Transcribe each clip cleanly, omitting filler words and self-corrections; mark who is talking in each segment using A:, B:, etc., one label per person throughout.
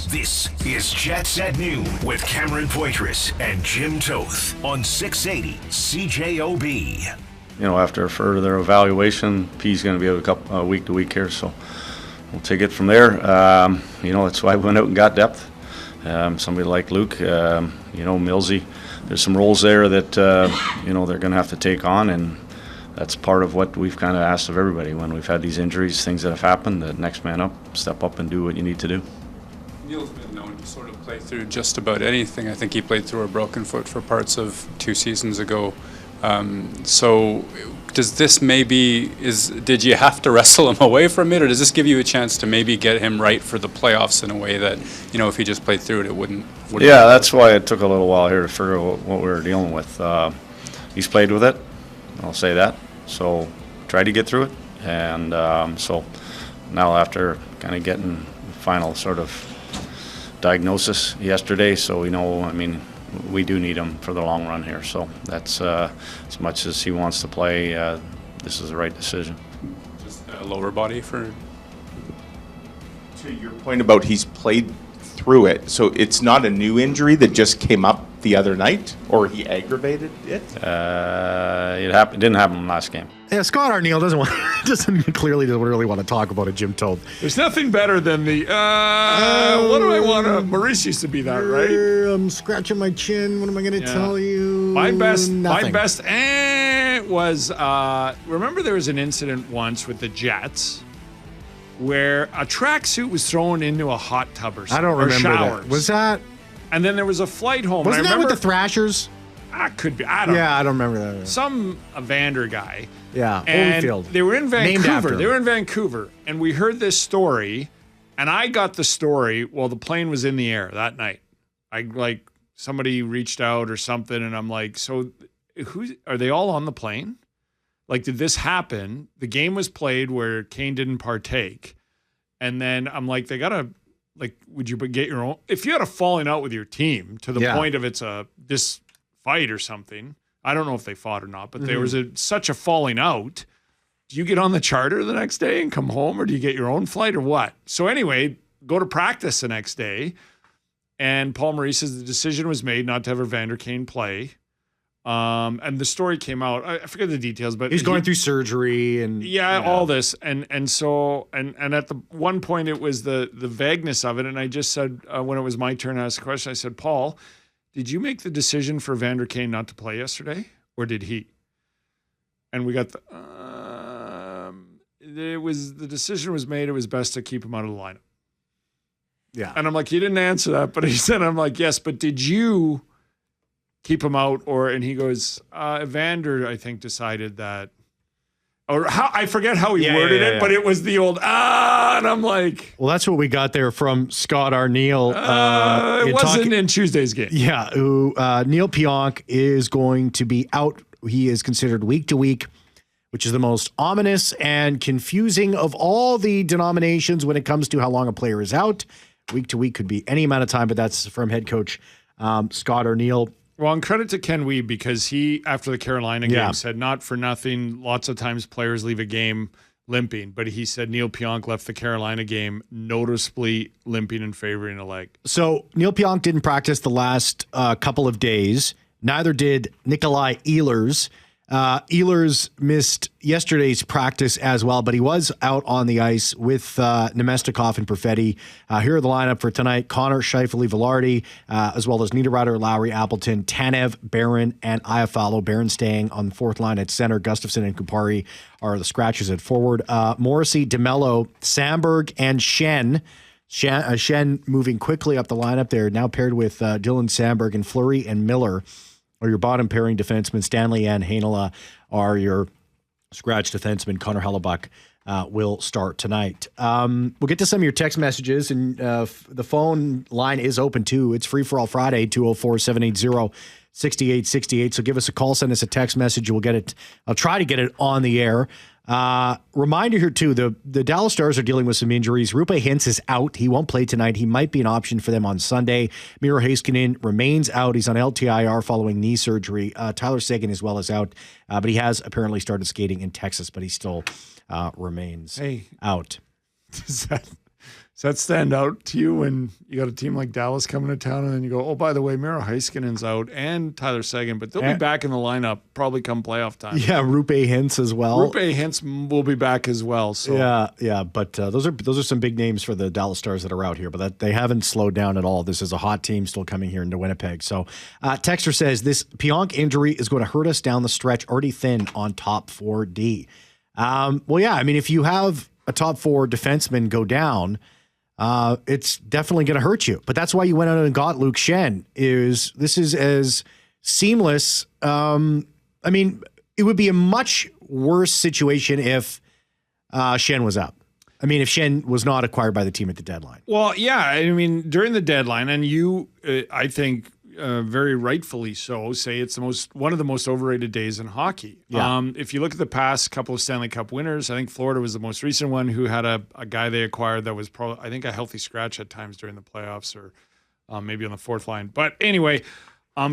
A: This is Jets at Noon with Cameron Poitras and Jim Toth on 680 CJOB.
B: You know, after further evaluation, P's going to be a week to week here, so we'll take it from there. You know, that's why we went out and got depth. Somebody like Luke, you know, Millsy. There's some roles there that, you know, they're going to have to take on, and that's part of what we've kind of asked of everybody when we've had these injuries, things that have happened, the next man up, step up and do what you need to do.
C: Neil's been known to sort of play through just about anything. I think he played through a broken foot for parts of 2 seasons ago. So does this did you have to wrestle him away from it, or does this give you a chance to maybe get him right for the playoffs in a way that, you know, if he just played through it, it wouldn't
B: Yeah, that's why it took a little while here to figure out what we were dealing with. He's played with it, I'll say that. So tried to get through it, and so now after kind of getting the final sort of diagnosis yesterday, so we know, I mean, we do need him for the long run here. So that's as much as he wants to play, this is the right decision.
C: Just a lower body for...
D: To your point about he's played through it, so it's not a new injury that just came up the other night, or he aggravated it?
B: It didn't happen last game.
E: Yeah, Scott Arniel doesn't really want to talk about it, Jim Toth.
F: There's nothing better than the, what do I want to, Maurice used to be that, right?
E: I'm scratching my chin. What am I going to tell you?
F: My best
E: Nothing.
F: Was, remember there was an incident once with the Jets where a tracksuit was thrown into a hot tub or something.
E: I don't remember
F: showers.
E: that. Was that?
F: And then there was a flight home.
E: Wasn't that with the Thrashers?
F: Could be. I don't know.
E: Yeah, I don't remember that.
F: Some Evander guy.
E: Yeah,
F: and
E: Holyfield.
F: They were in Vancouver.
E: Named
F: They were in Vancouver, and we heard this story, and I got the story while the plane was in the air that night. Somebody reached out or something, and I'm like, so are they all on the plane? Like, did this happen? The game was played where Kane didn't partake, and then I'm like, they gotta. Like, would you get your own? If you had a falling out with your team to the point of this fight or something, I don't know if they fought or not, but there was such a falling out. Do you get on the charter the next day and come home, or do you get your own flight, or what? So anyway, go to practice the next day, and Paul Maurice says the decision was made not to have Evander Kane play. And the story came out. I forget the details, but
E: he's going through surgery and
F: all this, and so at the one point it was the vagueness of it, and I just said when it was my turn to ask a question, I said, Paul, did you make the decision for Evander Kane not to play yesterday, or did he? And we got the decision was made. It was best to keep him out of the lineup.
E: Yeah,
F: and I'm like, you didn't answer that, but he said, I'm like, yes, but did you keep him out, and he goes, Evander, I think, decided that, or how, I forget how he worded it, but it was the old, and I'm like.
E: Well, that's what we got there from Scott Arniel.
F: It wasn't in Tuesday's game.
E: Yeah, Neil Pionk is going to be out. He is considered week to week, which is the most ominous and confusing of all the denominations when it comes to how long a player is out. Week to week could be any amount of time, but that's from head coach Scott Arniel.
F: Well, and credit to Ken Wiebe, because he, after the Carolina game, said not for nothing, lots of times players leave a game limping, but he said Neil Pionk left the Carolina game noticeably limping and favoring a leg.
E: So Neil Pionk didn't practice the last couple of days. Neither did Nikolai Ehlers. Ehlers missed yesterday's practice as well, but he was out on the ice with Nemestikov and Perfetti. Here are the lineup for tonight: Connor, Scheifele, Velarde, as well as Niederreiter, Lowry, Appleton, Tanev, Barron, and Iafallo. Barron staying on the fourth line at center. Gustafsson and Kupari are the scratches at forward. Morrissey, DeMello, Samberg, and Shen. Shen moving quickly up the lineup there, now paired with Dylan Samberg, and Fleury and Miller are your bottom pairing defensemen. Stanley and Heinola are your scratch defensemen. Connor Hellebuyck will start tonight. We'll get to some of your text messages, and the phone line is open too. It's free for all Friday, 204-780-6868. So give us a call, send us a text message. We'll get it. I'll try to get it on the air. Reminder here too, the Dallas Stars are dealing with some injuries. Rupe Hintz is out. He won't play tonight. He might be an option for them on Sunday. Miro Heiskanen remains out. He's on LTIR following knee surgery. Tyler Seguin as well is out, but he has apparently started skating in Texas, but he still remains out.
F: Does Does that stand out to you when you got a team like Dallas coming to town and then you go, oh, by the way, Miro Heiskanen's out and Tyler Seguin, but they'll be back in the lineup probably come playoff time.
E: Yeah, Rupe Hintz as well.
F: Rupe Hintz will be back as well. So
E: Yeah, but those are some big names for the Dallas Stars that are out here, but they haven't slowed down at all. This is a hot team still coming here into Winnipeg. So Texter says this Pionk injury is going to hurt us down the stretch, already thin on top 4D. Well, yeah, I mean, if you have a top 4 defenseman go down, it's definitely going to hurt you. But that's why you went out and got Luke Schenn. This is as seamless. I mean, it would be a much worse situation if Schenn was up. I mean, if Schenn was not acquired by the team at the deadline.
F: Well, yeah, I mean, during the deadline, and you, I think, very rightfully so, say it's one of the most overrated days in hockey.
E: Yeah.
F: If you look at the past couple of Stanley Cup winners, I think Florida was the most recent one who had a guy they acquired that was probably, I think, a healthy scratch at times during the playoffs or maybe on the fourth line. But anyway,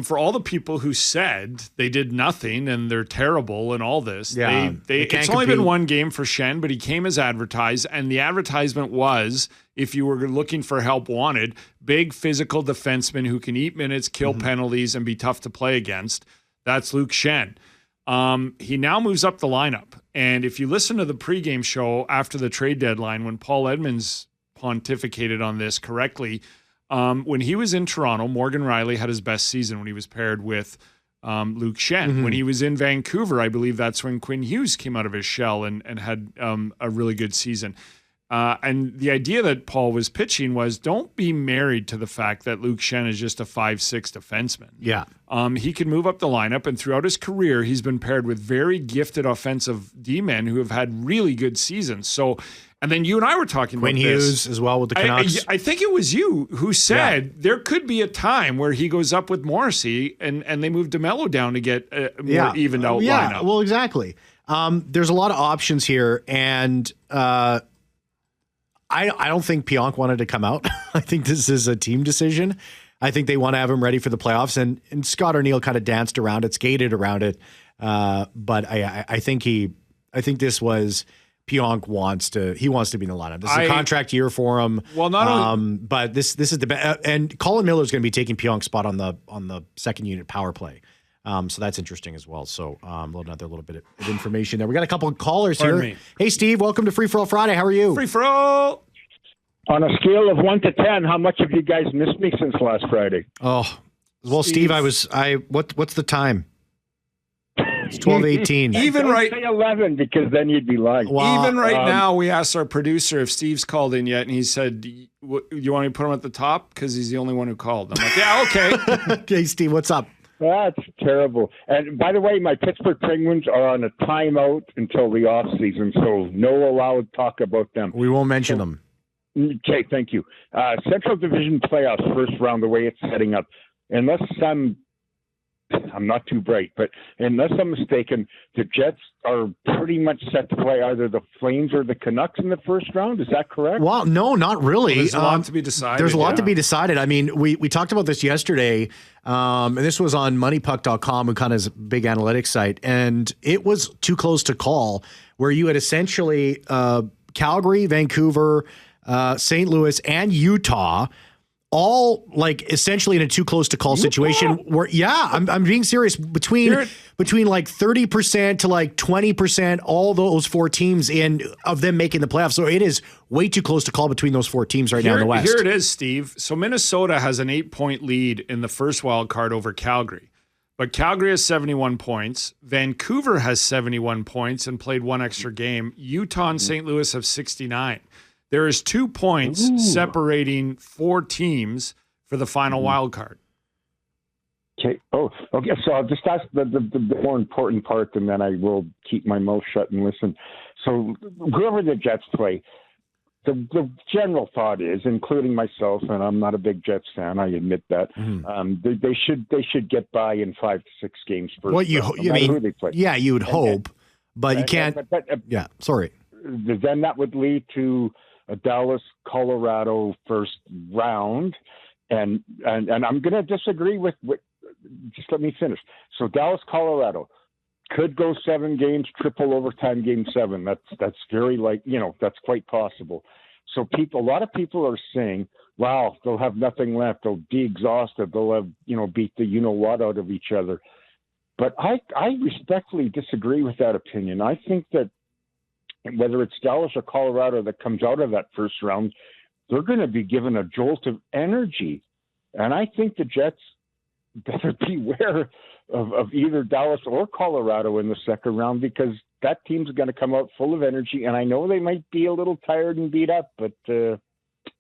F: for all the people who said they did nothing and they're terrible and all this, it's only been one game for Schenn, but he came as advertised, and the advertisement was, if you were looking for help wanted, big physical defenseman who can eat minutes, kill penalties, and be tough to play against. That's Luke Schenn. He now moves up the lineup. And if you listen to the pregame show after the trade deadline, when Paul Edmonds pontificated on this correctly, when he was in Toronto, Morgan Riley had his best season when he was paired with Luke Schenn. When he was in Vancouver, I believe that's when Quinn Hughes came out of his shell and had a really good season. And the idea that Paul was pitching was, don't be married to the fact that Luke Schenn is just a 5'6" defenseman.
E: Yeah.
F: He can move up the lineup, and throughout his career, he's been paired with very gifted offensive D-men who have had really good seasons. So, and then you and I were talking
E: Quinn
F: about
E: Hughes as well with the Canucks.
F: I think it was you who said there could be a time where he goes up with Morrissey and they move DeMello down to get a more evened out lineup.
E: Well, exactly. There's a lot of options here, and I don't think Pionk wanted to come out. I think this is a team decision. I think they want to have him ready for the playoffs, and Scott O'Neill kind of danced around it, skated around it. But I think this was Pionk wants to be in the lineup. This is a contract year for him.
F: Well, not only,
E: but this is the best. And Colin Miller is going to be taking Pionk's spot on the second unit power play. So that's interesting as well. So another little bit of information there. We got a couple of callers here. Hey, Steve, welcome to Free For All Friday. How are you?
F: Free For All.
G: On a scale of 1 to 10, how much have you guys missed me since last Friday?
E: Oh, well, Steve, what's the time? It's 12:18.
F: Even right,
G: say 11 because then you'd be lying.
F: Well, even right now, we asked our producer if Steve's called in yet, and he said, "You want me to put him at the top because he's the only one who called." I'm like, "Yeah, okay."
E: Okay, Steve, what's up?
G: That's terrible. And by the way, my Pittsburgh Penguins are on a timeout until the off season, so no allowed talk about them.
E: We won't mention them.
G: Okay, thank you. Central Division playoffs, first round, the way it's setting up. Unless I'm not too bright, but unless I'm mistaken, the Jets are pretty much set to play either the Flames or the Canucks in the first round. Is that correct?
E: Well, no, not really.
F: There's a lot to be decided.
E: There's a lot to be decided. I mean, we talked about this yesterday, and this was on moneypuck.com, who kind of is a big analytics site, and it was too close to call, where you had essentially Calgary, Vancouver, St. Louis, and Utah all like essentially in a too close to call situation where, I'm being serious, between like 30% to like 20%, all those four teams of them making the playoffs. So it is way too close to call between those four teams now in the West.
F: Here it is, Steve. So Minnesota has an 8-point lead in the first wild card over Calgary. But Calgary has 71 points. Vancouver has 71 points and played one extra game. Utah and St. Louis have 69. There is 2 points separating four teams for the final wild card.
G: Okay. Oh, okay. So I'll just ask the more important part, and then I will keep my mouth shut and listen. So whoever the Jets play, the general thought is, including myself, and I'm not a big Jets fan, I admit that, they should get by in 5 to 6 games first.
E: Well, you mean, who they play. Yeah, you would hope, but you can't. Sorry.
G: Then that would lead to a Dallas, Colorado first round, and I'm going to disagree with. Just let me finish. So Dallas, Colorado could go 7 games, triple overtime, game 7. That's very that's quite possible. So a lot of people are saying, wow, they'll have nothing left. They'll be exhausted. They'll have, beat the you-know-what out of each other. But I respectfully disagree with that opinion. I think that whether it's Dallas or Colorado that comes out of that first round, they're going to be given a jolt of energy. And I think the Jets better beware of either Dallas or Colorado in the second round, because that team's going to come out full of energy. And I know they might be a little tired and beat up, but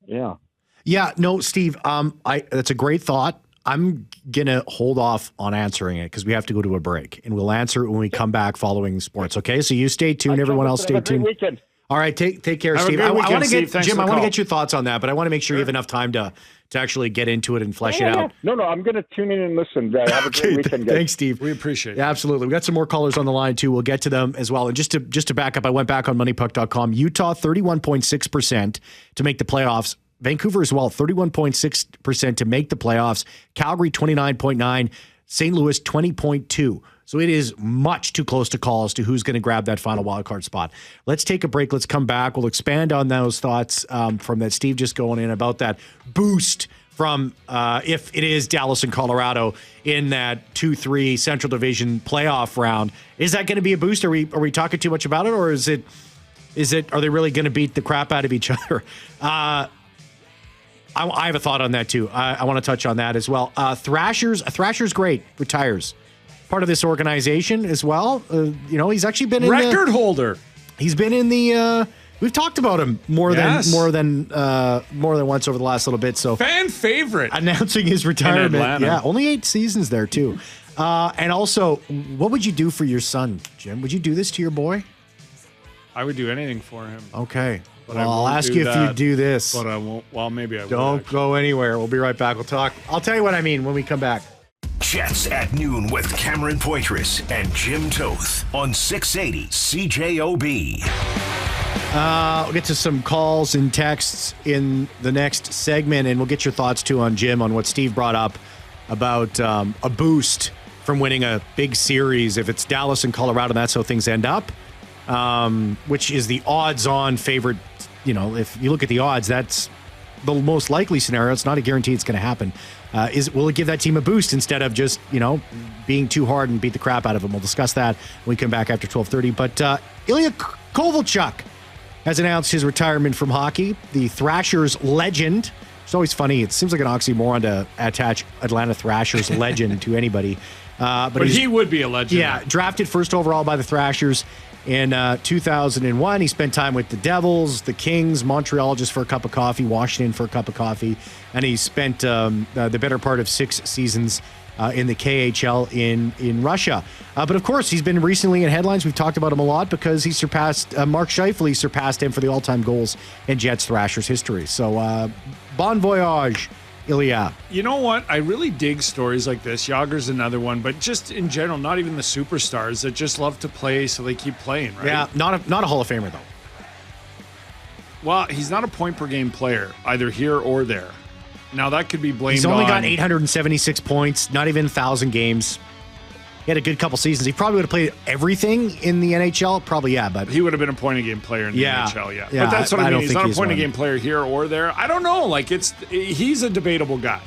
G: yeah.
E: Yeah, no, Steve, that's a great thought. I'm going to hold off on answering it because we have to go to a break, and we'll answer it when we come back following sports. Okay, so you stay tuned. Everyone else stay tuned.
G: Weekend.
E: All right, take care,
F: Have
E: Steve.
F: a
E: I
F: great weekend,
E: want to
F: Steve. Thanks
E: Jim,
F: for
E: I
F: the
E: want to
F: call.
E: get your thoughts on that, but I want to make sure you have enough time to actually get into it and flesh it out.
G: No, I'm going to tune in and listen. Have a great weekend, guys.
E: Thanks, Steve.
F: We appreciate it.
E: Yeah, absolutely. We got some more callers on the line too. We'll get to them as well. And just to back up, I went back on moneypuck.com. Utah 31.6% to make the playoffs. Vancouver as well, 31.6% to make the playoffs. Calgary 29.9%. St. Louis 20.2%. So it is much too close to call as to who's going to grab that final wildcard spot. Let's take a break. Let's come back. We'll expand on those thoughts from that Steve just going in about that boost from if it is Dallas and Colorado in that 2-3 Central Division playoff round. Is that going to be a boost? Are we talking too much about it, or is it are they really going to beat the crap out of each other? I have a thought on that too. I want to touch on that as well. Thrashers great, retires. Part of this organization as well. He's actually been in
F: record holder.
E: He's been in the. We've talked about him more than once over the last little bit. So
F: fan favorite,
E: announcing his retirement.
F: In Atlanta.
E: Yeah, only 8 seasons there too. And also, what would you do for your son, Jim? Would you do this to your boy?
F: I would do anything for him.
E: Okay.
F: But
E: Well, I'll ask you if you do this.
F: But I won't. Well, maybe I will.
E: Don't go anywhere. We'll be right back. We'll talk. I'll tell you what I mean when we come back.
A: Jets at noon with Cameron Poitras and Jim Toth on 680 CJOB.
E: We'll get to some calls and texts in the next segment, and we'll get your thoughts too on Jim on what Steve brought up about a boost from winning a big series. If it's Dallas and Colorado, that's how things end up, which is the odds-on favorite. If you look at the odds, that's the most likely scenario. It's not a guarantee it's going to happen. Will it give that team a boost instead of just, being too hard and beat the crap out of them? We'll discuss that when we come back after 12:30. But Ilya Kovalchuk has announced his retirement from hockey. The Thrashers legend. It's always funny. It seems like an oxymoron to attach Atlanta Thrashers legend to anybody.
F: But he would be a legend.
E: Yeah, drafted first overall by the Thrashers in 2001. He spent time with the Devils, the Kings, Montreal just for a cup of coffee, Washington for a cup of coffee, and he spent the better part of 6 seasons in the KHL in Russia. But of course, he's been recently in headlines. We've talked about him a lot because he surpassed Mark Scheifele surpassed him for the all-time goals in Jets Thrashers history. So bon voyage, Ilya.
F: You know what? I really dig stories like this. Yager's another one, but just in general, not even the superstars that just love to play, so they keep playing, right?
E: Yeah, not a Hall of Famer, though.
F: Well, he's not a point-per-game player, either here or there. Now, that could be blamed on...
E: He's only got 876 points, not even 1,000 games. He had a good couple seasons. He probably would have played everything in the NHL. Probably, yeah, but...
F: He would have been a point-a-game player in the NHL, yeah.
E: Yeah,
F: But that's what I mean. He's not a
E: he's
F: point-a-game player here or there. I don't know. He's a debatable guy.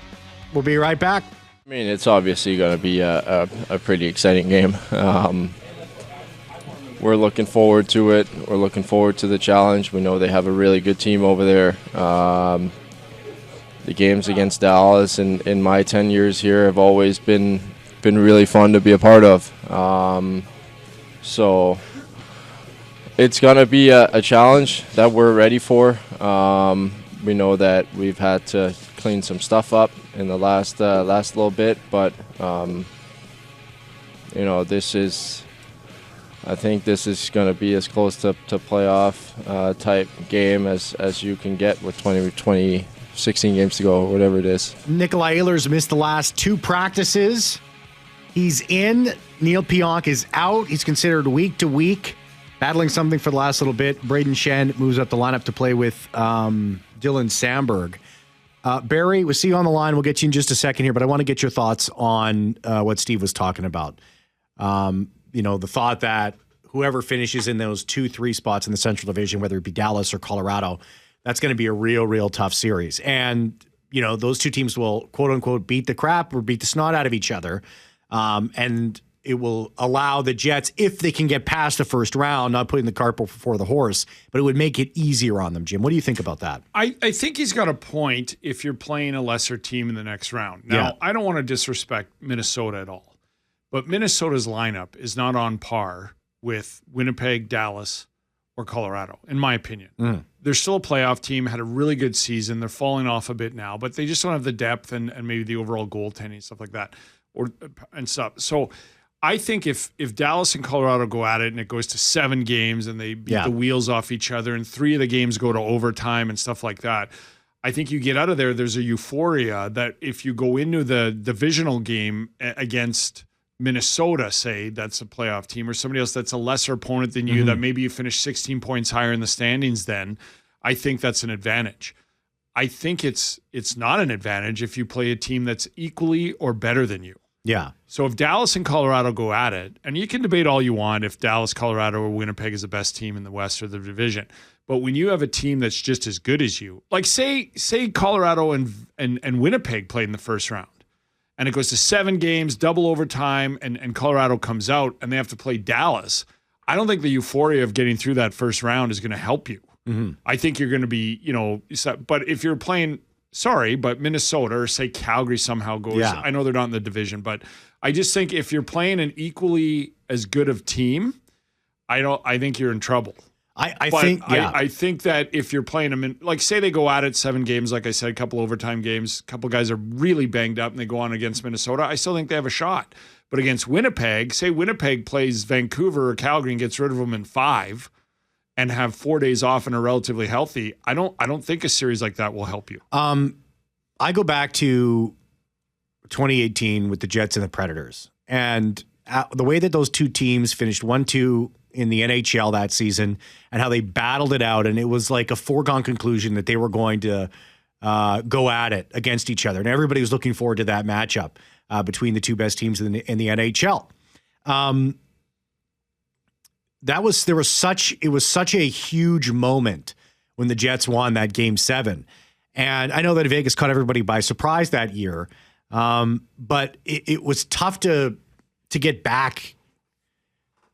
E: We'll be right back.
H: I mean, it's obviously going to be a pretty exciting game. We're looking forward to it. We're looking forward to the challenge. We know they have a really good team over there. The games against Dallas in my 10 years here have always been really fun to be a part of. So it's going to be a challenge that we're ready for. We know that we've had to clean some stuff up in the last little bit, but I think this is going to be as close to playoff type game as you can get with 16 games to go, or whatever it is.
E: Nikolai Ehlers missed the last 2 practices. He's in. Neil Pionk is out. He's considered week to week, battling something for the last little bit. Braden Shen moves up the lineup to play with Dylan Samberg. Barry, we'll see you on the line. We'll get you in just a second here, but I want to get your thoughts on what Steve was talking about. The thought that whoever finishes in those 2-3 spots in the Central Division, whether it be Dallas or Colorado, that's going to be a real tough series. And, those two teams will, quote unquote, beat the crap or beat the snot out of each other. And it will allow the Jets, if they can get past the first round, not putting the cart before the horse, but it would make it easier on them. Jim, what do you think about that?
F: I think he's got a point if you're playing a lesser team in the next round. Now, I don't want to disrespect Minnesota at all, but Minnesota's lineup is not on par with Winnipeg, Dallas, or Colorado, in my opinion. They're still a playoff team, had a really good season. They're falling off a bit now, but they just don't have the depth and maybe the overall goaltending and stuff like that and stuff. So I think if Dallas and Colorado go at it and it goes to 7 games and they beat the wheels off each other and 3 of the games go to overtime and stuff like that, I think you get out of there, there's a euphoria that if you go into the divisional game against Minnesota, say, that's a playoff team, or somebody else that's a lesser opponent than you, that maybe you finish 16 points higher in the standings, then I think that's an advantage. I think it's not an advantage if you play a team that's equally or better than you.
E: Yeah.
F: So if Dallas and Colorado go at it, and you can debate all you want if Dallas, Colorado, or Winnipeg is the best team in the West or the division, but when you have a team that's just as good as you, like say Colorado and Winnipeg played in the first round, and it goes to 7 games, double overtime, and Colorado comes out and they have to play Dallas, I don't think the euphoria of getting through that first round is going to help you. I think you're going to be, but if you're playing, but Minnesota or say Calgary somehow goes, I know they're not in the division, but I just think if you're playing an equally as good of team, I think you're in trouble.
E: I
F: think that if you're playing them in, like say they go at it 7 games, like I said, a couple overtime games, a couple guys are really banged up and they go on against Minnesota, I still think they have a shot. But against Winnipeg, say Winnipeg plays Vancouver or Calgary and gets rid of them in 5 and have 4 days off and are relatively healthy, I don't think a series like that will help you.
E: I go back to 2018 with the Jets and the Predators, and the way that those two teams finished 1-2 in the NHL that season and how they battled it out, and it was like a foregone conclusion that they were going to go at it against each other, and everybody was looking forward to that matchup between the two best teams in the NHL. It was such a huge moment when the Jets won that Game 7. And I know that Vegas caught everybody by surprise that year. But it was tough to get back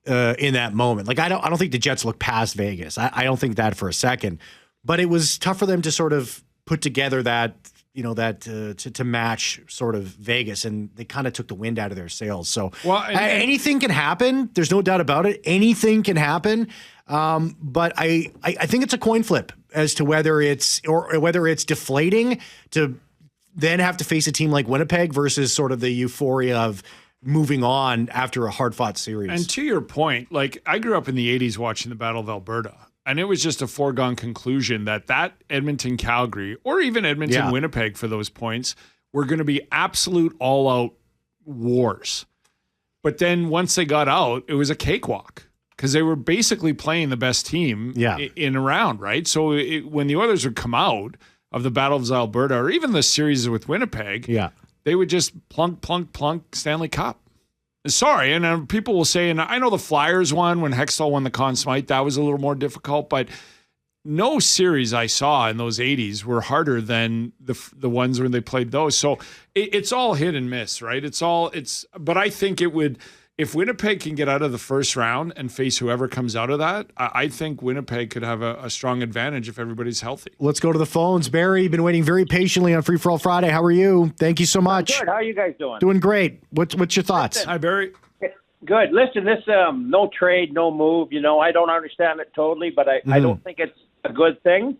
E: in that moment. Like I don't think the Jets look past Vegas. I don't think that for a second. But it was tough for them to sort of put together that, to match sort of Vegas, and they kind of took the wind out of their sails. So anything can happen. There's no doubt about it. Anything can happen. But I think it's a coin flip as to whether it's deflating to then have to face a team like Winnipeg versus sort of the euphoria of moving on after a hard-fought series.
F: And to your point, like I grew up in the 80s watching the Battle of Alberta. And it was just a foregone conclusion that Edmonton-Calgary, or even Edmonton-Winnipeg for those points, were going to be absolute all-out wars. But then once they got out, it was a cakewalk because they were basically playing the best team in a round, right? So when the Oilers would come out of the Battle of Alberta, or even the series with Winnipeg, they would just plunk Stanley Cup. Sorry, and people will say, and I know the Flyers won when Hextall won the Conn Smythe. That was a little more difficult, but no series I saw in those 80s were harder than the ones when they played those. So it's all hit and miss, right? But I think it would, if Winnipeg can get out of the first round and face whoever comes out of that, I think Winnipeg could have a strong advantage if everybody's healthy.
E: Let's go to the phones. Barry, you've been waiting very patiently on Free For All Friday. How are you? Thank you so much.
I: Good. How are you guys doing?
E: Doing great. What's your thoughts?
F: Hi, Barry.
I: Good. Listen, this no trade, no move. I don't understand it totally, but I don't think it's a good thing.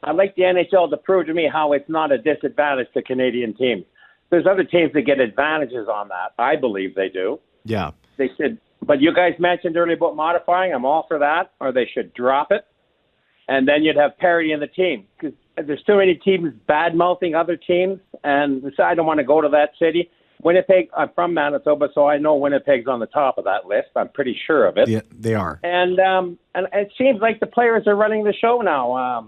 I: I'd like the NHL to prove to me how it's not a disadvantage to Canadian teams. There's other teams that get advantages on that. I believe they do.
E: Yeah.
I: They should, but you guys mentioned earlier about modifying. I'm all for that, or they should drop it. And then you'd have parity in the team. Because there's too many teams bad-mouthing other teams, and so I don't want to go to that city. Winnipeg, I'm from Manitoba, so I know Winnipeg's on the top of that list. I'm pretty sure of it.
E: Yeah, they are.
I: And it seems like the players are running the show now.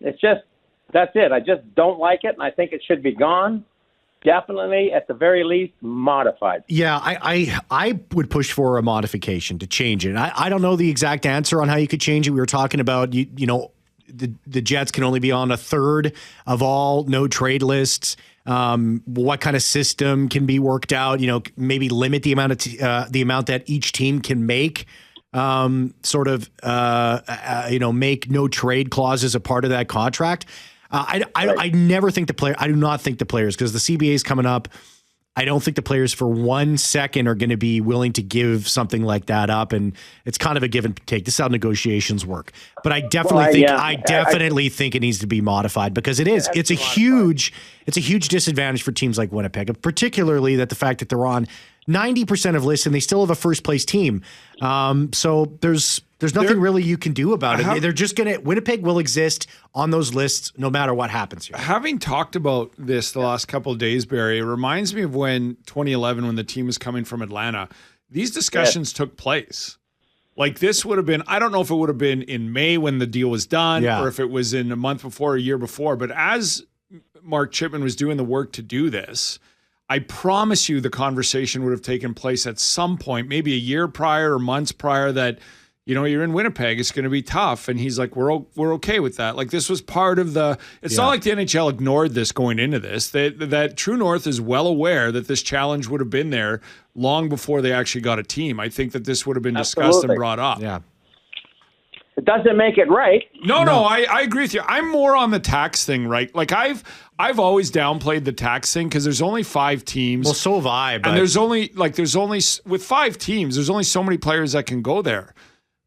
I: It's just, that's it. I just don't like it, and I think it should be gone. Definitely, at the very least, modified.
E: Yeah, I would push for a modification to change it. I don't know the exact answer on how you could change it. We were talking about, the Jets can only be on a third of all no trade lists. What kind of system can be worked out? Maybe limit the amount that each team can make. Make no trade clauses a part of that contract. I never think I do not think the players, because the CBA is coming up. I don't think the players for 1 second are going to be willing to give something like that up, and it's kind of a give and take. This is how negotiations work. But I definitely think it needs to be modified, because it's a huge disadvantage for teams like Winnipeg, particularly the fact that they're on 90% of lists and they still have a first place team. So there's nothing really you can do about it. They're just Winnipeg will exist on those lists no matter what happens here.
F: Having talked about this the last couple of days, Barry, it reminds me of when 2011, when the team was coming from Atlanta, these discussions took place. Like, this would have been, I don't know if it would have been in May when the deal was done, or if it was in a month before or a year before, but as Mark Chipman was doing the work to do this, I promise you the conversation would have taken place at some point, maybe a year prior or months prior, that, you're in Winnipeg, it's going to be tough. And he's like, we're okay with that. Like, this was part of it's not like the NHL ignored this going into this. That True North is well aware that this challenge would have been there long before they actually got a team. I think that this would have been discussed and brought up.
E: Yeah.
I: It doesn't make it right.
F: No, I agree with you. I'm more on the tax thing, right? Like, I've always downplayed the tax thing because there's only 5 teams.
E: Well, so have I. But...
F: And there's only with 5 teams, there's only so many players that can go there.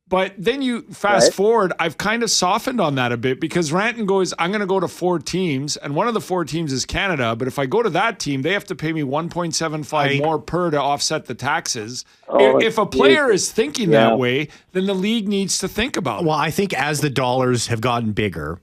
F: But then you fast forward, I've kind of softened on that a bit, because Ranton goes, I'm going to go to 4 teams, and one of the 4 teams is Canada. But if I go to that team, they have to pay me 1.75 more per to offset the taxes. If a player is thinking that way, then the league needs to think about it.
E: Well, I think as the dollars have gotten bigger,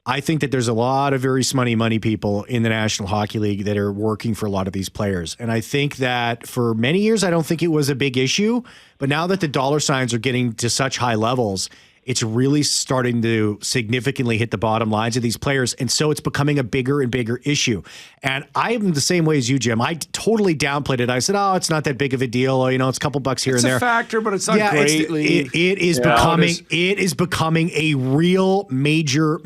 E: I think that there's a lot of very smutty money people in the National Hockey League that are working for a lot of these players. And I think that for many years, I don't think it was a big issue. But now that the dollar signs are getting to such high levels, it's really starting to significantly hit the bottom lines of these players. And so it's becoming a bigger and bigger issue. And I am the same way as you, Jim. I totally downplayed it. I said, it's not that big of a deal. It's a couple bucks here and there.
F: It's a factor, but it's not greatly.
E: It is becoming a real major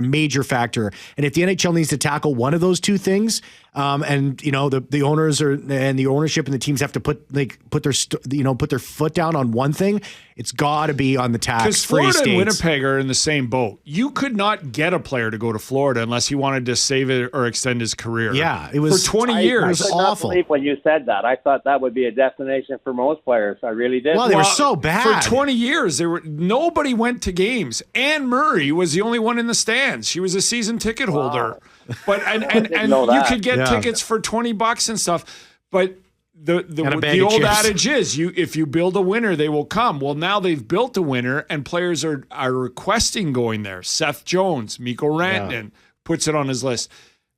E: factor. And if the NHL needs to tackle one of those two things, and the owners and the ownership and the teams have to put their foot down on one thing, it's got to be on the tax-free states.
F: Because Florida and Winnipeg are in the same boat. You could not get a player to go to Florida unless he wanted to save it or extend his career.
E: Yeah, it was
F: for 20 years.
I: I could not believe when you said that. I thought that would be a destination for most players. I really did.
E: Well, they were so bad.
F: For 20 years, nobody went to games. Anne Murray was the only one in the stands. She was a season ticket holder. But and you could get tickets for $20 and stuff. But the old adage is, if you build a winner, they will come. Well, now they've built a winner, and players are requesting going there. Seth Jones, Mikko Rantanen puts it on his list.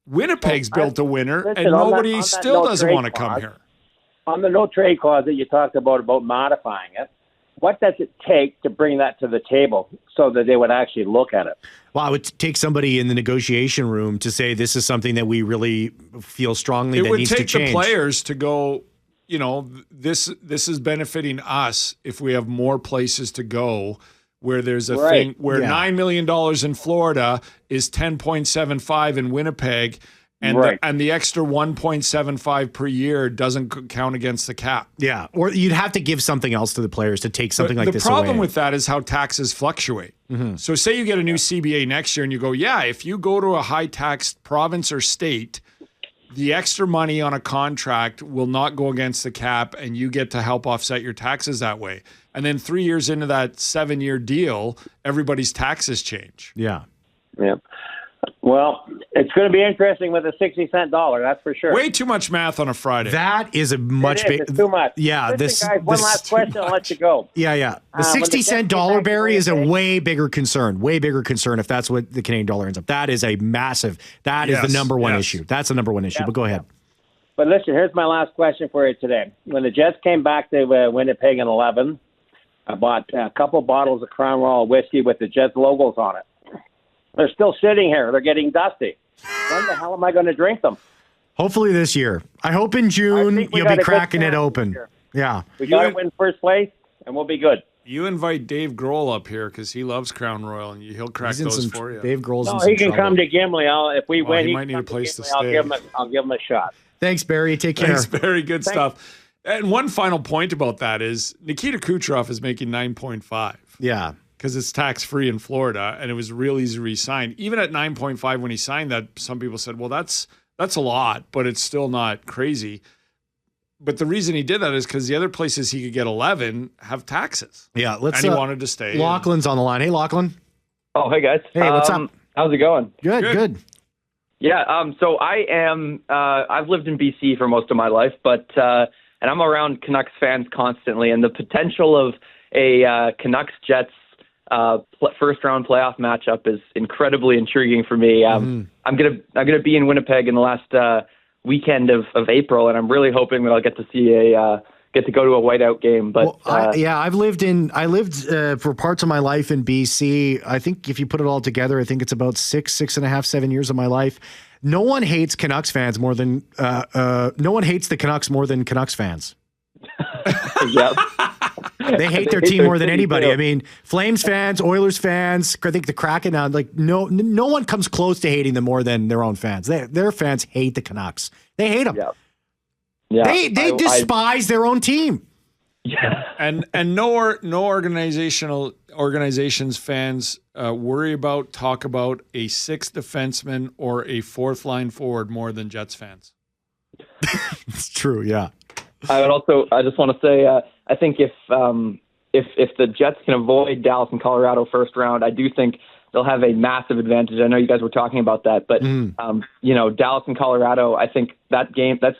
F: Winnipeg's built a winner, and nobody still doesn't want to come here.
I: On the no trade clause that you talked about modifying it, what does it take to bring that to the table so that they would actually look at it?
E: Well, I would take somebody in the negotiation room to say, this is something that we really feel strongly that needs to change.
F: It would take the players to go, this is benefiting us if we have more places to go, where there's a thing where $9 million in Florida is 10.75 in Winnipeg. And the extra 1.75 per year doesn't count against the cap.
E: Yeah, or you'd have to give something else to the players to take something like this away.
F: The problem with that is how taxes fluctuate. Mm-hmm. So say you get a new CBA next year and you go, if you go to a high-taxed province or state, the extra money on a contract will not go against the cap, and you get to help offset your taxes that way. And then 3 years into that 7-year deal, everybody's taxes change.
E: Yeah.
I: Yeah. Well, it's going to be interesting with a 60-cent dollar, that's for sure.
F: Way too much math on a Friday.
E: That is a much bigger.
I: It's too much.
E: Yeah.
I: Listen, guys, one last question, I'll let you go.
E: Yeah. The 60-cent dollar, Barry, is a way bigger concern. Way bigger concern if that's what the Canadian dollar ends up. That is a massive. That is the number one issue. That's the number one issue. But go ahead.
I: But listen, here's my last question for you today. When the Jets came back to Winnipeg in 11, I bought a couple bottles of Crown Royal whiskey with the Jets logos on it. They're still sitting here. They're getting dusty. When the hell am I going to drink them?
E: Hopefully this year. I hope in June you'll be cracking it open. Yeah.
I: We got to win first place, and we'll be good.
F: You invite Dave Grohl up here because he loves Crown Royal, and he'll crack those for you.
E: Dave Grohl's in
I: No,
E: some
I: he can
E: trouble.
I: come to Gimli. If we win,
F: he
I: he
F: might
I: can
F: need a
I: come
F: place to
I: Gimli.
F: stay.
I: I'll give him a shot.
E: Thanks, Barry. Take care.
F: Thanks, very good stuff. And one final point about that is Nikita Kucherov is making 9.5.
E: Yeah.
F: Because it's tax-free in Florida, and it was real easy to re-sign. Even at 9.5 when he signed that, some people said, well, that's a lot, but it's still not crazy. But the reason he did that is because the other places he could get 11 have taxes.
E: Yeah,
F: and he wanted to stay.
E: Lachlan's on the line. Hey, Lachlan.
J: Oh, hey, guys.
E: Hey, what's up?
J: How's it going?
E: Good.
J: Yeah, so I am, I've lived in BC for most of my life, but, and I'm around Canucks fans constantly, and the potential of a Canucks-Jets first-round playoff matchup is incredibly intriguing for me. I'm gonna be in Winnipeg in the last weekend of April, and I'm really hoping that I'll get to see get to go to a whiteout game. But
E: I lived for parts of my life in BC. I think if you put it all together, I think it's about 6.5, 7 years of my life. No one hates Canucks fans more than no one hates the Canucks more than Canucks fans.
J: Yep.
E: They hate their team more than anybody. I mean, Flames fans, Oilers fans, I think the Kraken, no one comes close to hating them more than their own fans. Their fans hate the Canucks. They hate them.
J: Yeah. Yeah.
E: They despise their own team.
J: Yeah.
F: And no organizations fans talk about a sixth defenseman or a fourth line forward more than Jets fans.
E: It's true. Yeah.
J: I just want to say, I think if the Jets can avoid Dallas and Colorado first round, I do think they'll have a massive advantage. I know you guys were talking about that, but Dallas and Colorado, I think that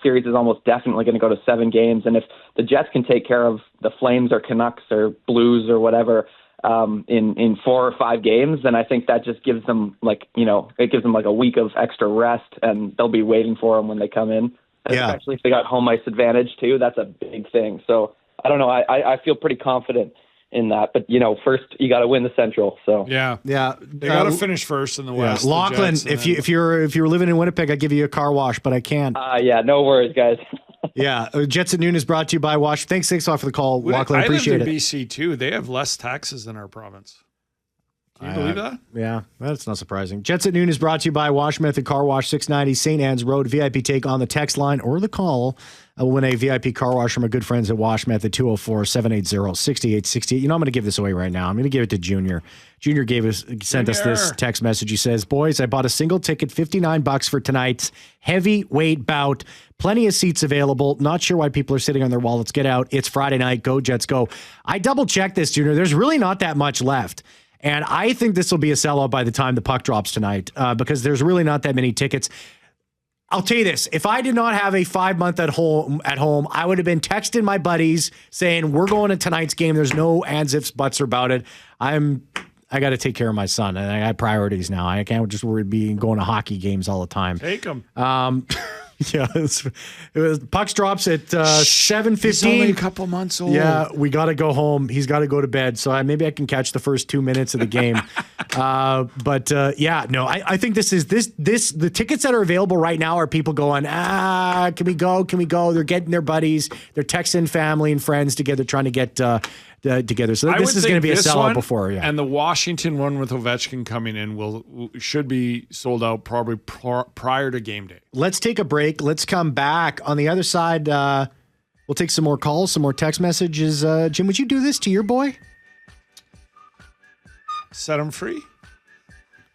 J: series is almost definitely going to go to 7 games. And if the Jets can take care of the Flames or Canucks or Blues or whatever in 4 or 5 games, then I think that just gives them like a week of extra rest, and they'll be waiting for them when they come in.
E: Yeah.
J: Especially if they got home ice advantage too, that's a big thing. So I don't know. I feel pretty confident in that, but first you got to win the Central. So
F: yeah, they got to finish first in the West.
E: Yeah. Lachlan, if you're living in Winnipeg, I'd give you a car wash, but I can't.
J: Yeah, no worries, guys.
E: Yeah, Jets at Noon is brought to you by Wash. Thanks a lot for the call, Lachlan. I appreciate
F: lived
E: it.
F: in BC too. They have less taxes than our province. Can you believe that?
E: Yeah, that's not surprising. Jets at Noon is brought to you by Wash Method Car Wash, 690 St. Anne's Road. VIP take on the text line or the call. Win a VIP car wash from our good friends at Wash Method, 204-780-6868. You know, I'm going to give this away right now. I'm going to give it to Junior. Junior sent us this text message. He says, boys, I bought a single ticket, $59 for tonight's heavyweight bout. Plenty of seats available. Not sure why people are sitting on their wallets. Get out. It's Friday night. Go Jets, go. I double-checked this, Junior. There's really not that much left. And I think this will be a sellout by the time the puck drops tonight because there's really not that many tickets. I'll tell you this. If I did not have a 5-month at home, I would have been texting my buddies saying, we're going to tonight's game. There's no ands, ifs, buts about it. I got to take care of my son, and I got priorities now. I can't just worry being going to hockey games all the time.
F: Take them.
E: Yeah, it was pucks drops at 7:15.
F: He's only a couple months old.
E: Yeah, we got to go home. He's got to go to bed. So maybe I can catch the first 2 minutes of the game. I think the tickets that are available right now are people going, can we go? Can we go? They're getting their buddies. They're texting family and friends together, trying to get together. So this is going to be a sellout before. Yeah.
F: And the Washington one with Ovechkin coming in should be sold out probably prior to game day.
E: Let's take a break. Let's come back. On the other side, we'll take some more calls, some more text messages. Jim, would you do this to your boy?
F: Set him free?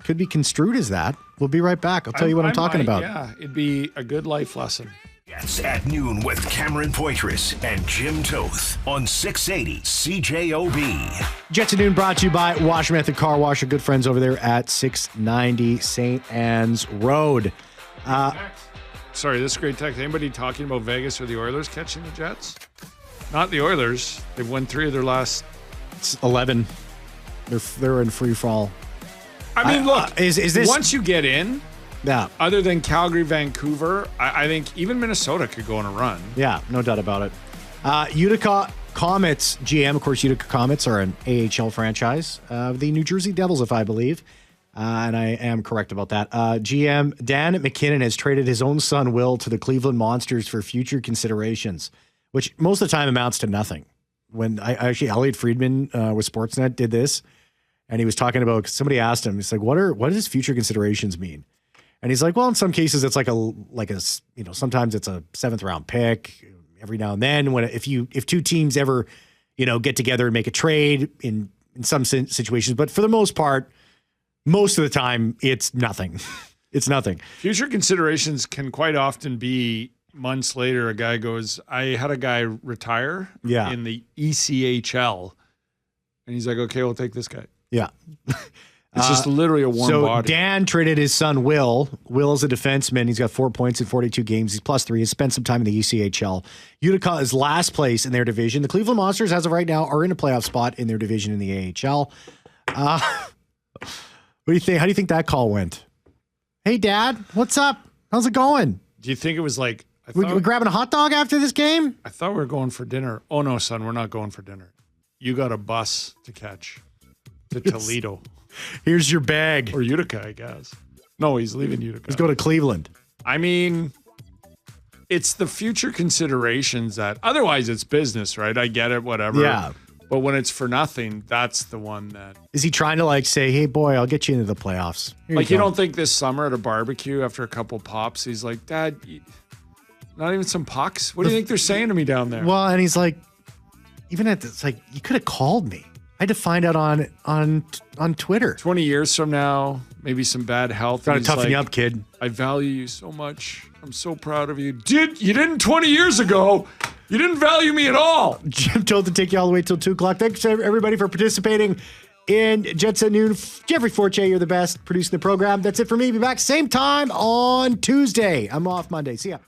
E: Could be construed as that. We'll be right back. I'll tell you what I'm talking about.
F: Yeah, it'd be a good life lesson.
A: It's at noon with Cameron Poitras and Jim Toth on 680 CJOB.
E: Jets at Noon brought to you by Wash Method Car Wash, our good friends over there at 690 St. Anne's Road.
F: Sorry, this is great text. Anybody talking about Vegas or the Oilers catching the Jets? Not the Oilers. They've won 3 of their last
E: 11. They're in free fall.
F: I mean, look,
E: is this
F: once you get in?
E: Yeah.
F: Other than Calgary, Vancouver, I think even Minnesota could go on a run.
E: Yeah, no doubt about it. Utica Comets GM, of course, Utica Comets are an AHL franchise of the New Jersey Devils, if I believe. And I am correct about that. GM Dan McKinnon has traded his own son, Will, to the Cleveland Monsters for future considerations, which most of the time amounts to nothing. when I actually, Elliot Friedman with Sportsnet did this, and he was talking about, somebody asked him, he's like, what does future considerations mean? And he's like, well, in some cases it's like sometimes it's a 7th round pick every now and then if two teams ever, get together and make a trade in some situations, but for the most part, most of the time it's nothing. It's nothing.
F: Future considerations can quite often be months later. A guy goes, I had a guy retire in the ECHL, and he's like, okay, we'll take this guy.
E: Yeah.
F: It's just literally a warm body.
E: So Dan traded his son, Will. Will is a defenseman. He's got 4 points in 42 games. He's +3. He's spent some time in the ECHL. Utica is last place in their division. The Cleveland Monsters, as of right now, are in a playoff spot in their division in the AHL. What do you think? How do you think that call went? Hey, Dad, what's up? How's it going?
F: Do you think it was like,
E: we're grabbing a hot dog after this game?
F: I thought we were going for dinner. Oh, no, son, we're not going for dinner. You got a bus to catch to Toledo.
E: Here's your bag.
F: Or Utica, I guess. No, he's leaving Utica.
E: Let's go to Cleveland.
F: I mean, it's the future considerations that, otherwise it's business, right? I get it, whatever.
E: Yeah.
F: But when it's for nothing, that's the one that...
E: Is he trying to say, hey, boy, I'll get you into the playoffs?
F: You don't think this summer at a barbecue after a couple pops, he's like, Dad, not even some pucks? What do you think they're saying to me down there?
E: Well, and he's like, even at this, you could have called me. I had to find out on Twitter.
F: 20 years from now, maybe some bad health.
E: Gotta toughen you up, kid.
F: I value you so much. I'm so proud of you. You didn't 20 years ago. You didn't value me at all.
E: Jim told to take you all the way till 2 o'clock. Thanks everybody for participating in Jets at Noon. Jeffrey Fortier, you're the best producing the program. That's it for me. Be back same time on Tuesday. I'm off Monday. See ya.